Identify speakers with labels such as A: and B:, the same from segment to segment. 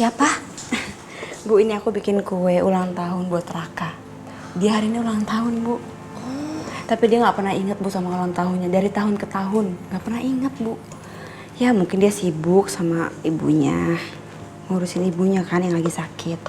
A: Siapa?
B: Bu, ini aku bikin kue ulang tahun buat Raka. Dia hari ini ulang tahun, Bu. Tapi dia nggak pernah ingat, Bu, sama ulang tahunnya. Dari tahun ke tahun, nggak pernah ingat, Bu. Ya, mungkin dia sibuk sama ibunya. Ngurusin ibunya kan yang lagi sakit.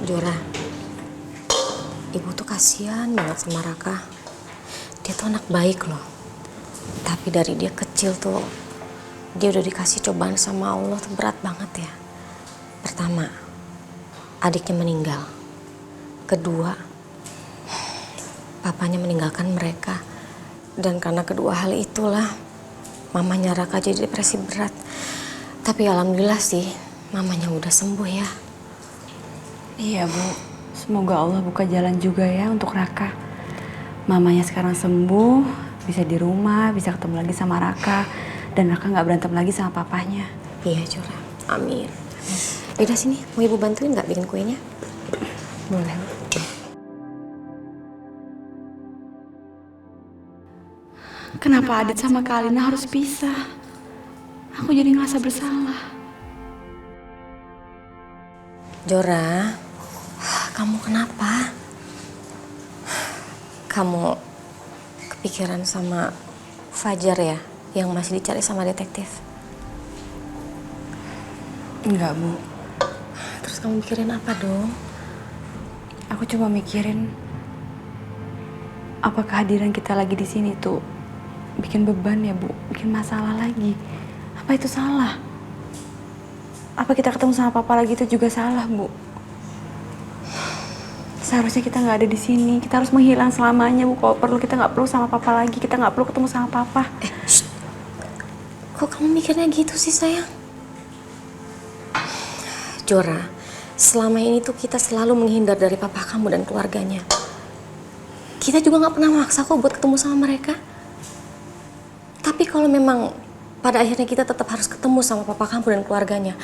A: Jora, ibu tuh kasihan banget sama Raka. Dia tuh anak baik loh. Tapi dari dia kecil tuh, dia udah dikasih cobaan sama Allah tuh berat banget ya. Pertama, adiknya meninggal. Kedua, papanya meninggalkan mereka. Dan karena kedua hal itulah, mamanya Raka jadi depresi berat. Tapi alhamdulillah sih, mamanya udah sembuh ya.
B: Iya, Bu. Semoga Allah buka jalan juga ya untuk Raka. Mamanya sekarang sembuh, bisa di rumah, bisa ketemu lagi sama Raka. Dan Raka nggak berantem lagi sama papanya.
A: Iya, Jora. Amin. Yaudah sini, mau ibu bantuin nggak bikin kuenya?
B: Boleh, Bu. Kenapa Adit sama Kak Alina harus pisah? Aku jadi ngerasa bersalah.
A: Jora, kamu kenapa? Kamu kepikiran sama Fajar ya, yang masih dicari sama detektif?
B: Enggak, Bu.
A: Terus kamu mikirin apa dong?
B: Aku cuma mikirin apa kehadiran kita lagi di sini tuh bikin beban ya, Bu, bikin masalah lagi. Apa itu salah? Apa kita ketemu sama papa lagi itu juga salah, Bu? Seharusnya kita nggak ada di sini. Kita harus menghilang selamanya, Bu. Kalau perlu kita nggak perlu sama papa lagi. Kita nggak perlu ketemu sama papa.
A: Shh. Kok kamu mikirnya gitu sih, sayang? Jora, selama ini tuh kita selalu menghindar dari papa kamu dan keluarganya. Kita juga nggak pernah maksa kok buat ketemu sama mereka. Tapi kalau memang pada akhirnya kita tetap harus ketemu sama papa kamu dan keluarganya,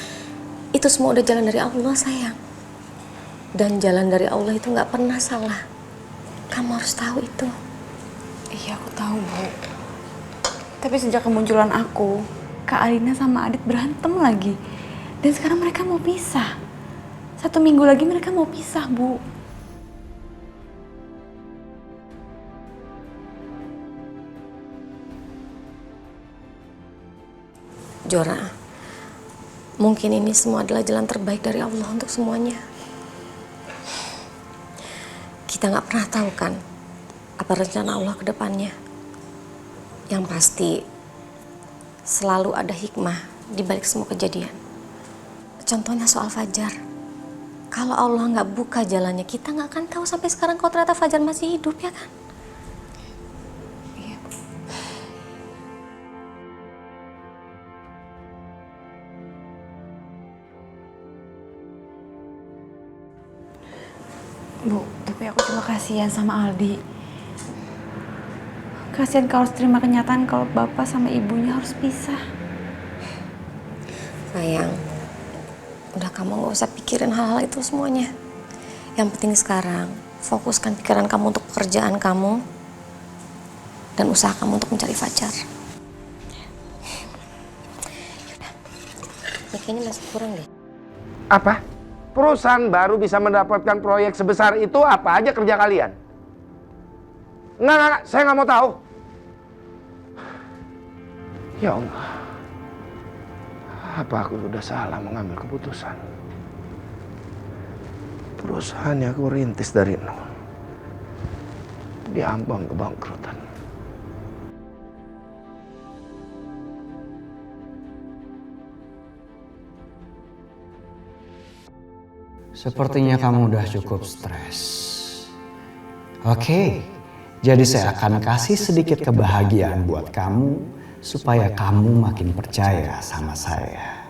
A: itu semua udah jalan dari Allah, sayang. Dan jalan dari Allah itu nggak pernah salah. Kamu harus tahu itu.
B: Iya, aku tahu, Bu. Tapi sejak kemunculan aku, Kak Alina sama Adit berantem lagi. Dan sekarang mereka mau pisah. 1 minggu lagi mereka mau pisah, Bu.
A: Jora, mungkin ini semua adalah jalan terbaik dari Allah untuk semuanya. Kita nggak pernah tahu kan apa rencana Allah ke depannya. Yang pasti selalu ada hikmah di balik semua kejadian. Contohnya soal Fajar. Kalau Allah nggak buka jalannya, kita nggak akan tahu sampai sekarang kalau ternyata Fajar masih hidup, ya kan?
B: Iya, Bu. Bu, tapi aku cuma kasihan sama Aldi. Kasihan kalau harus terima kenyataan kalau bapak sama ibunya harus pisah.
A: Sayang, udah kamu nggak usah pikirin hal-hal itu semuanya. Yang penting sekarang, fokuskan pikiran kamu untuk pekerjaan kamu dan usaha kamu untuk mencari Fajar. Yaudah, ini kayaknya masih kurang deh.
C: Apa? Perusahaan baru bisa mendapatkan proyek sebesar itu, apa aja kerja kalian? Enggak, saya nggak mau tahu. Ya Allah, apa aku sudah salah mengambil keputusan? Perusahaan yang aku rintis dari nol, diambang kebangkrutan.
D: Sepertinya kamu udah cukup stres. Oke, jadi saya akan kasih sedikit kebahagiaan buat kamu supaya kamu makin percaya sama saya.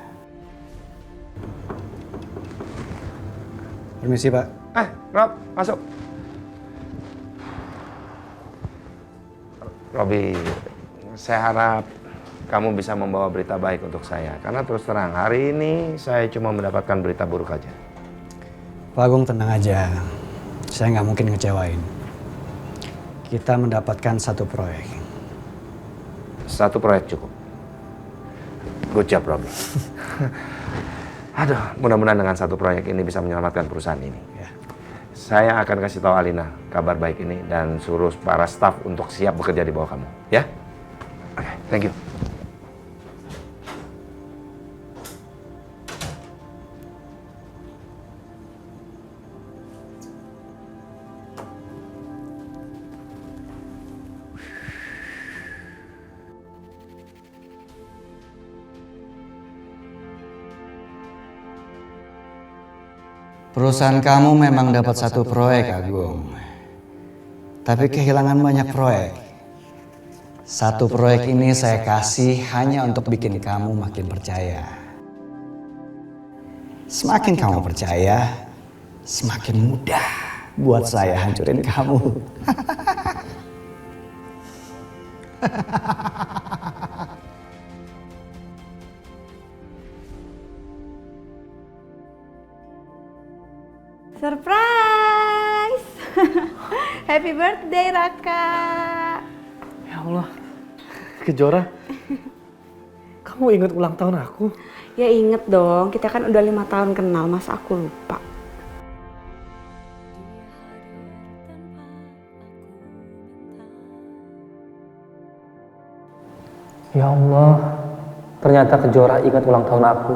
D: Permisi, Pak.
C: Rob, masuk. Robi, saya harap kamu bisa membawa berita baik untuk saya. Karena terus terang, hari ini saya cuma mendapatkan berita buruk aja.
D: Pak Agung, tenang aja. Saya nggak mungkin ngecewain. Kita mendapatkan satu proyek.
C: Satu proyek cukup. Good job, Robby. Aduh, mudah-mudahan dengan satu proyek ini bisa menyelamatkan perusahaan ini. Ya. Saya akan kasih tahu Alina kabar baik ini dan suruh para staf untuk siap bekerja di bawah kamu. Ya? Oke, thank you.
D: Perusahaan kamu memang dapat satu proyek, Agung. Tapi kehilangan banyak proyek. Satu proyek ini saya kasih hanya untuk bikin kamu makin percaya. Semakin kamu percaya, semakin mudah buat saya hancurin kamu.
B: Surprise! Happy birthday Raka!
E: Ya Allah, Kejora, kamu ingat ulang tahun aku?
B: Ya inget dong, kita kan udah 5 tahun kenal, masa aku lupa?
E: Ya Allah, ternyata Kejora ingat ulang tahun aku.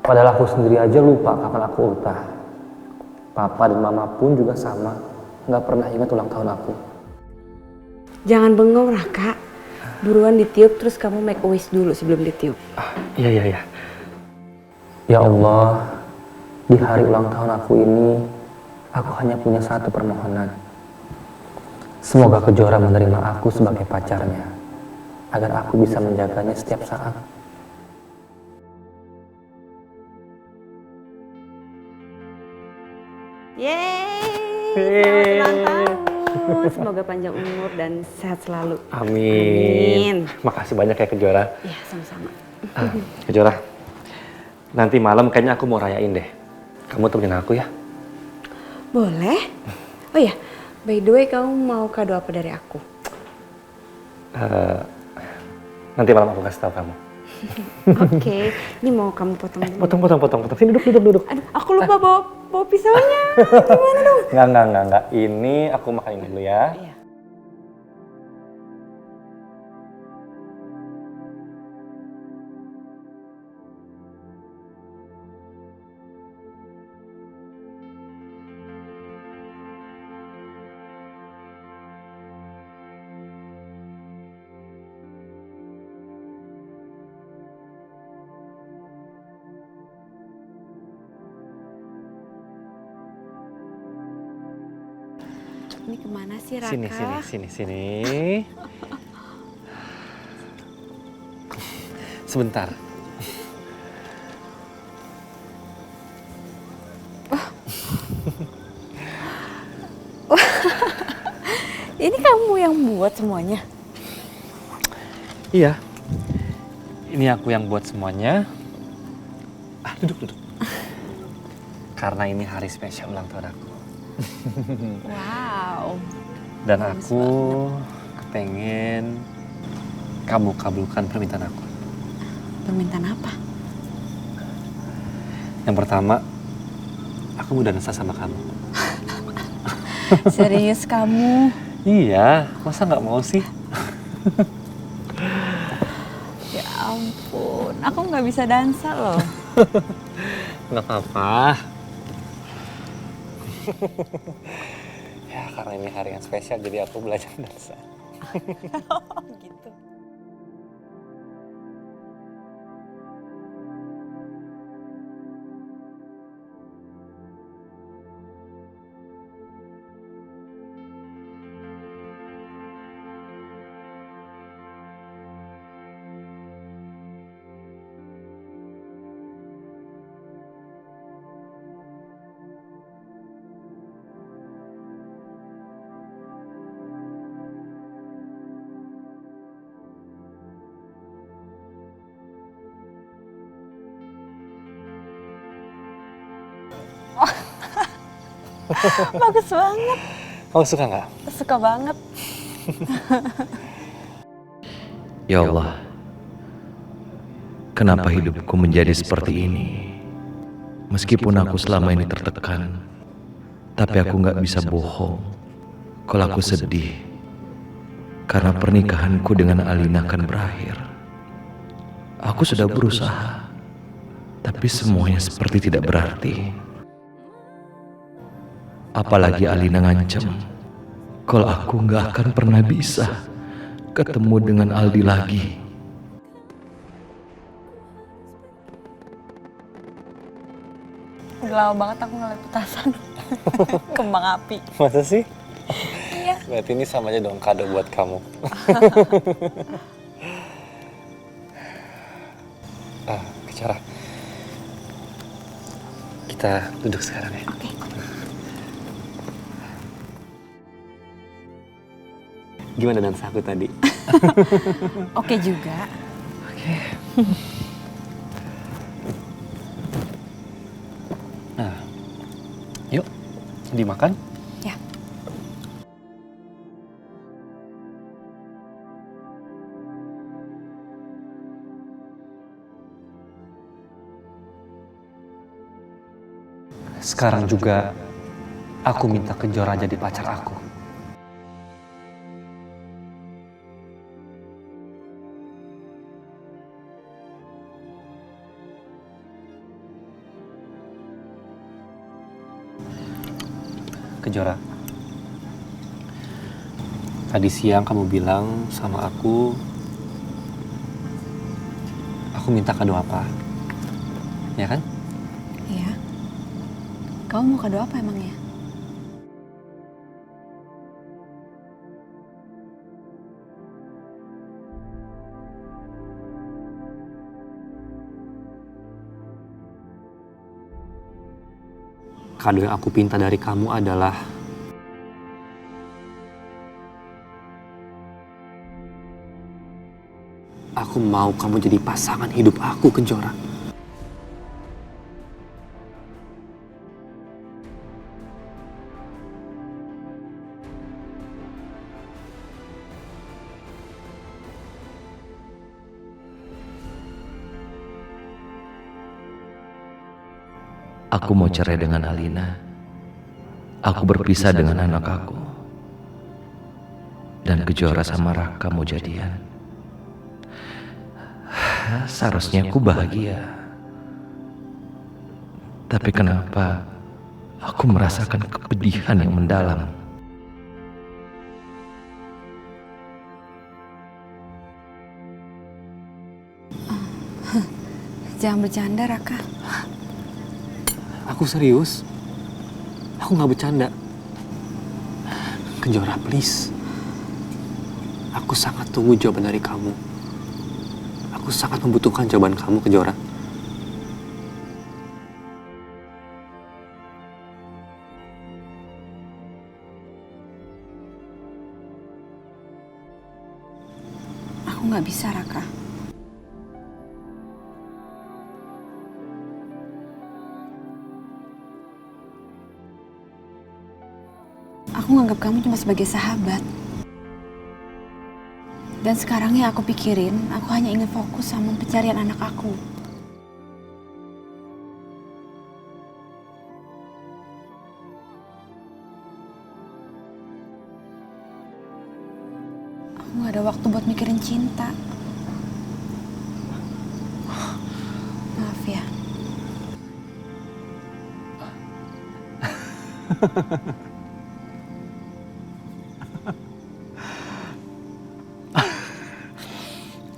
E: Padahal aku sendiri aja lupa kapan aku ultah. Papa dan Mama pun juga sama, nggak pernah ingat ulang tahun aku.
B: Jangan bengong Raka, buruan ditiup terus kamu make a wish dulu sebelum ditiup.
E: Iya. Ya Allah, di hari ulang tahun aku ini, aku hanya punya satu permohonan. Semoga Kejora menerima aku sebagai pacarnya, agar aku bisa menjaganya setiap saat.
B: Yeay, selamat ulang tahun. Semoga panjang umur dan sehat selalu.
E: Amin. Makasih banyak ya Kejora.
B: Iya, sama-sama.
E: Kejora, nanti malam kayaknya aku mau rayain deh. Kamu temenin aku ya?
B: Boleh. Oh iya, by the way kamu mau kado apa dari aku?
E: Nanti malam aku kasih tahu kamu.
B: Oke, ini mau kamu potong dulu.
E: Potong. Sini duduk.
B: Aduh, aku lupa bawa pisaunya. Gimana dong?
E: Enggak. Ini aku makan dulu ya.
B: Iya. Ini kemana sih Raka?
E: Sini. Sebentar.
B: Ini kamu yang buat semuanya?
E: Iya. Ini aku yang buat semuanya. Duduk. Karena ini hari spesial ulang tahun aku.
B: Wow.
E: Dan aku pengen kamu kabulkan permintaan aku.
B: Permintaan apa?
E: Yang pertama, aku mau dansa sama kamu.
B: Serius kamu?
E: Iya, masa nggak mau sih?
B: Ya ampun, aku nggak bisa dansa loh.
E: Nggak apa-apa. Ya karena ini hari yang spesial jadi aku belajar dansa.
B: Gitu. Bagus banget.
E: Kamu suka nggak?
B: Suka banget.
E: Ya Allah,
F: Kenapa hidupku menjadi seperti ini? Meskipun aku selama ini tertekan, tapi aku gak bisa bohong kalau aku sedih karena pernikahanku dengan Alina akan berakhir. Aku sudah berusaha, tapi semuanya seperti tidak berarti. Apalagi Alina ngancam kalau aku gak akan pernah bisa ketemu dengan Aldi lagi.
B: Udah lama banget aku ngeliat petasan. Kembang api.
E: Masa sih?
B: Iya.
E: Berarti ini sama aja dong kado buat kamu. Bicara. Kita duduk sekarang ya.
B: Oke.
E: Gimana dansa aku tadi?
B: Oke juga.
E: Oke. Nah, yuk dimakan.
B: Ya.
E: Sekarang juga aku minta Kejora jadi pacar aku. Kejora, tadi siang kamu bilang sama aku minta kado apa? Ya kan?
B: Iya. Kamu mau kado apa emangnya?
E: Kado yang aku pinta dari kamu adalah aku mau kamu jadi pasangan hidup aku, Kejora.
F: Aku mau cerai dengan Alina. Aku berpisah dengan anak aku. Dan Kejora sama Raka mau jadian. Seharusnya aku bahagia. Tapi kenapa aku merasakan kepedihan yang mendalam?
B: Jangan bercanda, Raka.
E: Aku serius. Aku nggak bercanda. Kejora, please. Aku sangat tunggu jawaban dari kamu. Aku sangat membutuhkan jawaban kamu, Kejora.
B: Aku nggak bisa, Raka. Aku nganggap kamu cuma sebagai sahabat. Dan sekarang yang aku pikirin, aku hanya ingin fokus sama pencarian anak aku. Aku gak ada waktu buat mikirin cinta. Maaf ya.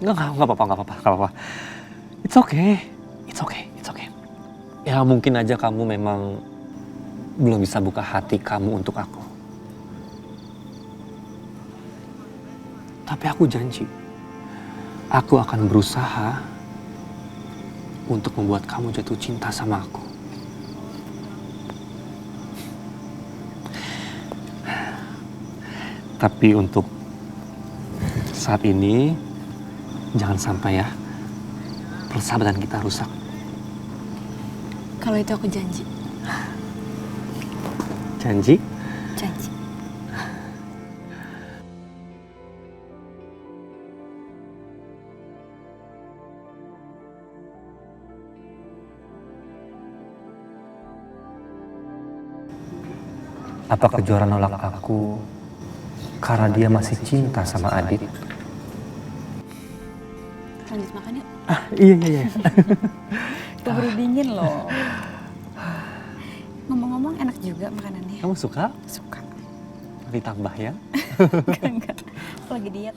E: Nggak apa-apa. It's okay. Ya mungkin aja kamu memang belum bisa buka hati kamu untuk aku. Tapi aku janji, aku akan berusaha untuk membuat kamu jatuh cinta sama aku. Tapi untuk saat ini, jangan sampai ya persahabatan kita rusak.
B: Kalau itu aku janji.
E: Janji?
B: Janji.
E: Apa Kejora nolak aku karena dia masih cinta sama Adit?
B: Lanjut makan yuk.
E: Iya.
B: Keburu dingin loh. Ngomong-ngomong enak juga makanannya.
E: Kamu suka?
B: Suka.
E: Ditambah ya?
B: Enggak. Aku lagi diet.